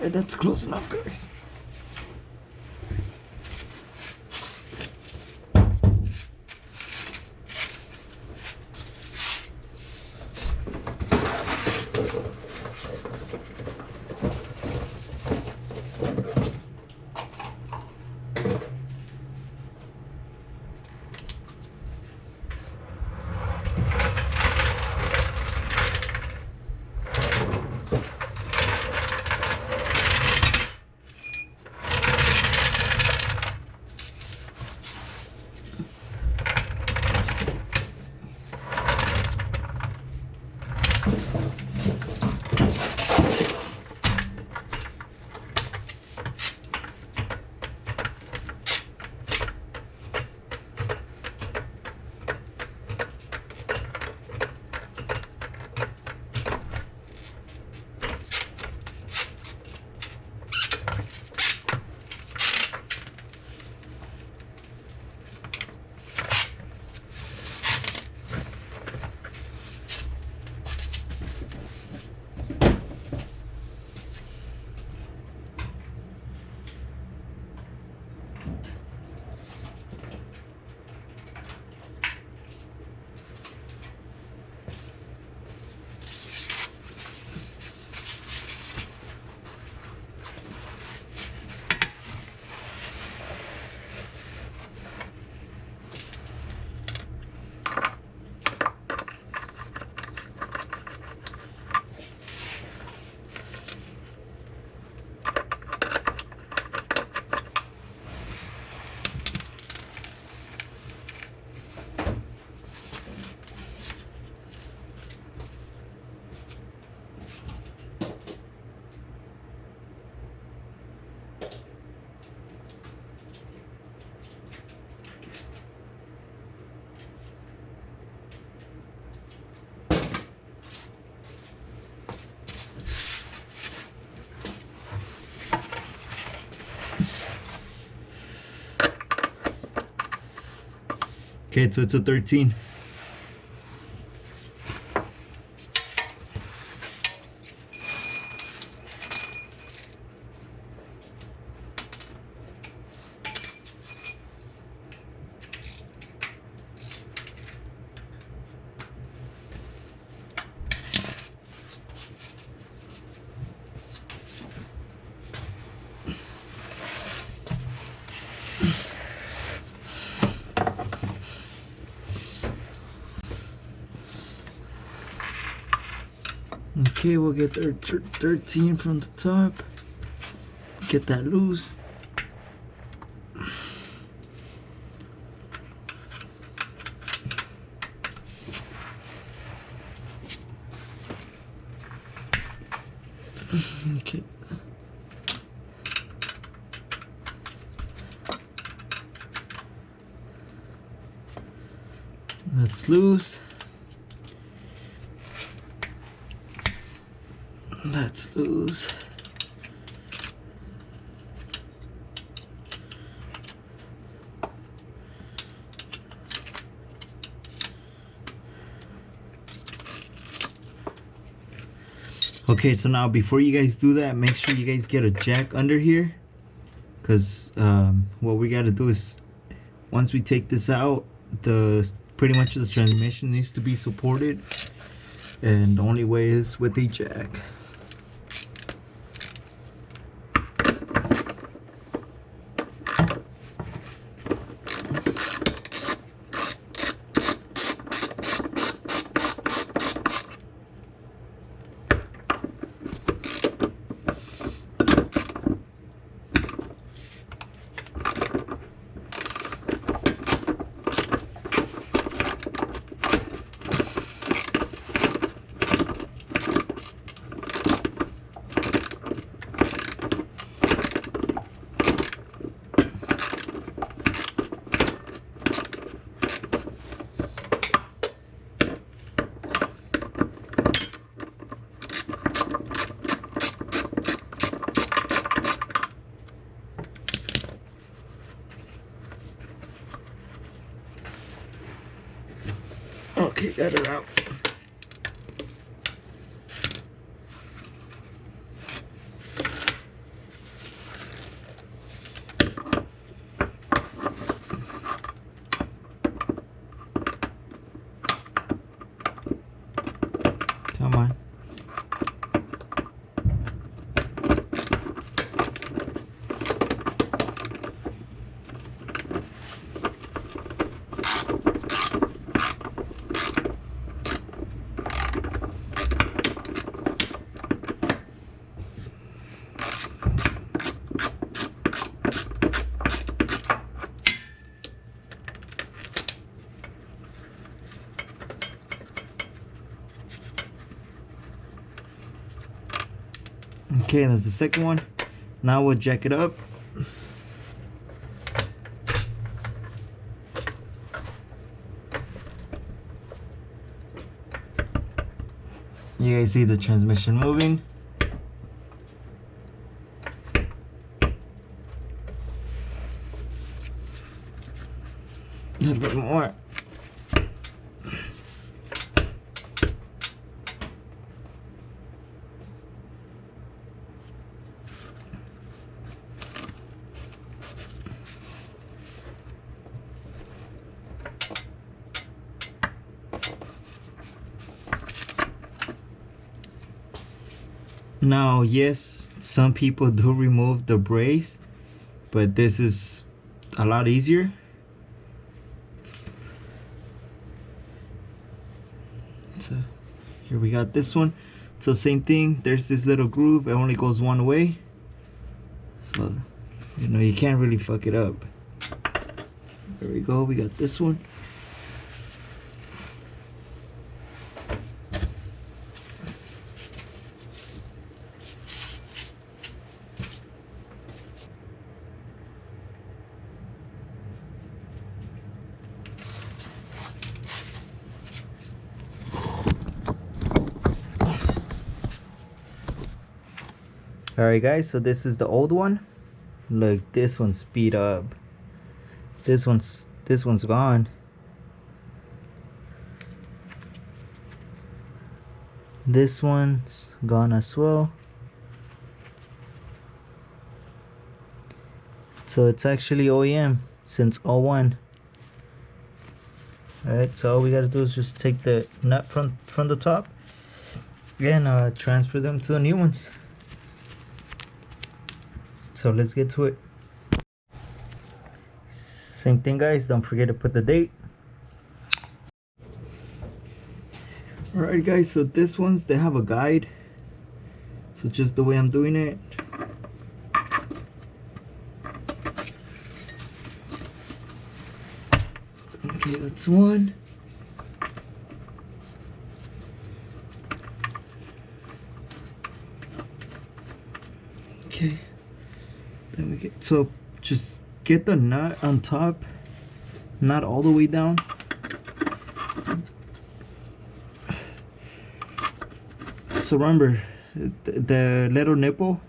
Okay, that's close enough, guys. Okay, so it's a 13. Okay, we'll get 13 from the top. Get that loose. Okay. That's loose. That's loose. Okay, so now before you guys do that, make sure you guys get a jack under here, because what we got to do is, once we take this out, pretty much the transmission needs to be supported, and the only way is with a jack. Okay, got it out. Okay, that's the second one. Now we'll jack it up. You guys see the transmission moving. A little bit more. Now, yes, some people do remove the brace, but this is a lot easier. So here we got this one. So same thing, there's this little groove, it only goes one way, so you know you can't really fuck it up. There we go, we got this one. Alright guys, so this is the old one. Look, this one's speed up. This one's gone. This one's gone as well. So it's actually OEM since 01. Alright, so all we gotta do is just take the nut from the top and transfer them to the new ones. So let's get to it. Same thing guys, don't forget to put the date. Alright guys, so this one's, they have a guide. So just the way I'm doing it. Okay, that's one. Okay. Then we get, so just get the nut on top, not all the way down. So remember, the little nipple,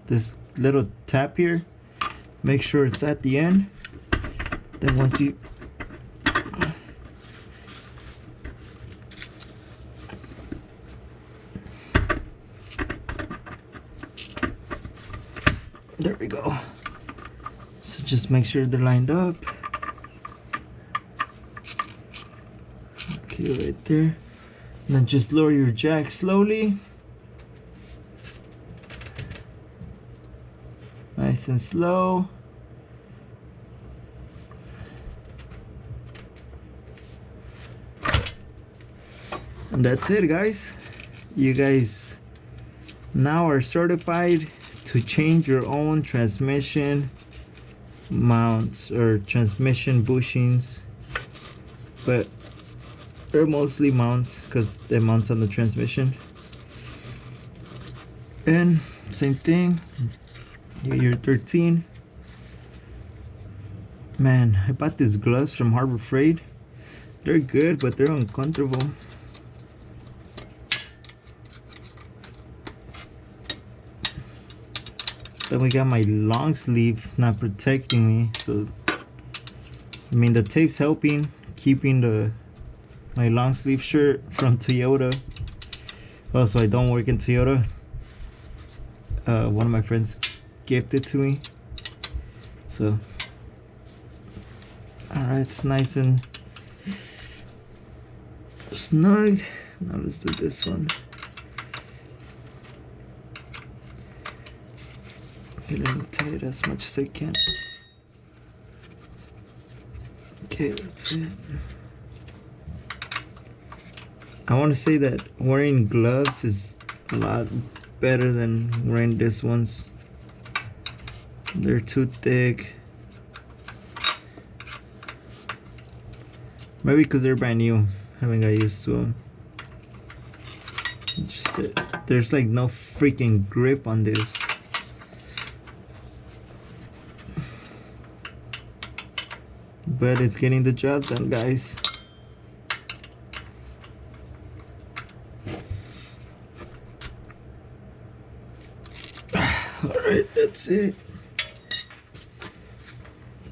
this little tap here, make sure it's at the end. Then once you there we go. So just make sure they're lined up. Okay, right there. And then just lower your jack slowly. Nice and slow. And that's it guys. You guys now are certified to change your own transmission mounts or transmission bushings, but they're mostly mounts because they mount on the transmission. And same thing, year 13. Man, I bought these gloves from Harbor Freight. They're good, but they're uncomfortable. Then we got my long sleeve not protecting me, so I mean the tape's helping keeping my long sleeve shirt from Toyota. Also, I don't work in Toyota. One of my friends gifted to me, so alright, it's nice and snug. Now let's do this one. Let me tie it as much as I can. Okay, that's it. I want to say that wearing gloves is a lot better than wearing these ones. They're too thick. Maybe because they're brand new, haven't got used to them. there's like no freaking grip on this. But it's getting the job done, guys. Alright, that's it.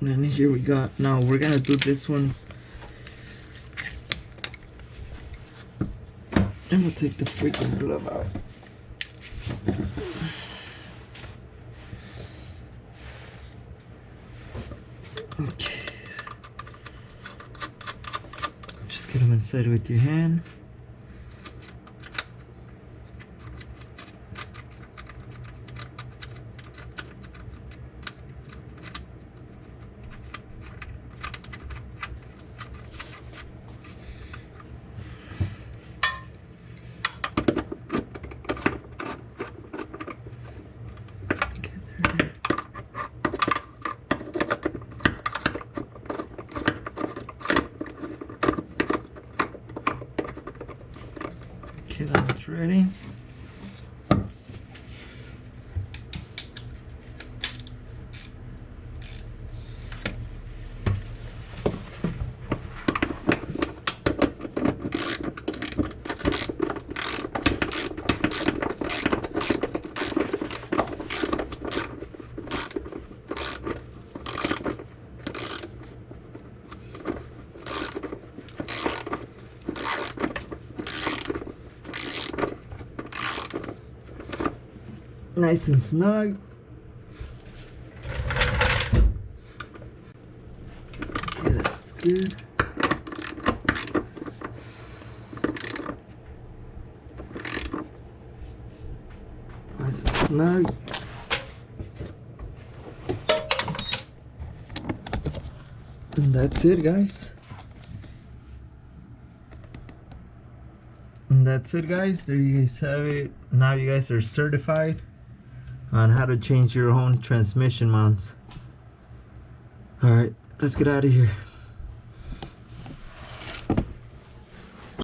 And then here we got, now we're gonna do this one's. I'm gonna take the freaking glove out. Okay. Just get them inside with your hand. Okay, that's ready. Nice and snug. Okay, that's good. Nice and snug. And that's it, guys. And that's it, guys. There you guys have it. Now you guys are certified on how to change your own transmission mounts. Alright, let's get out of here.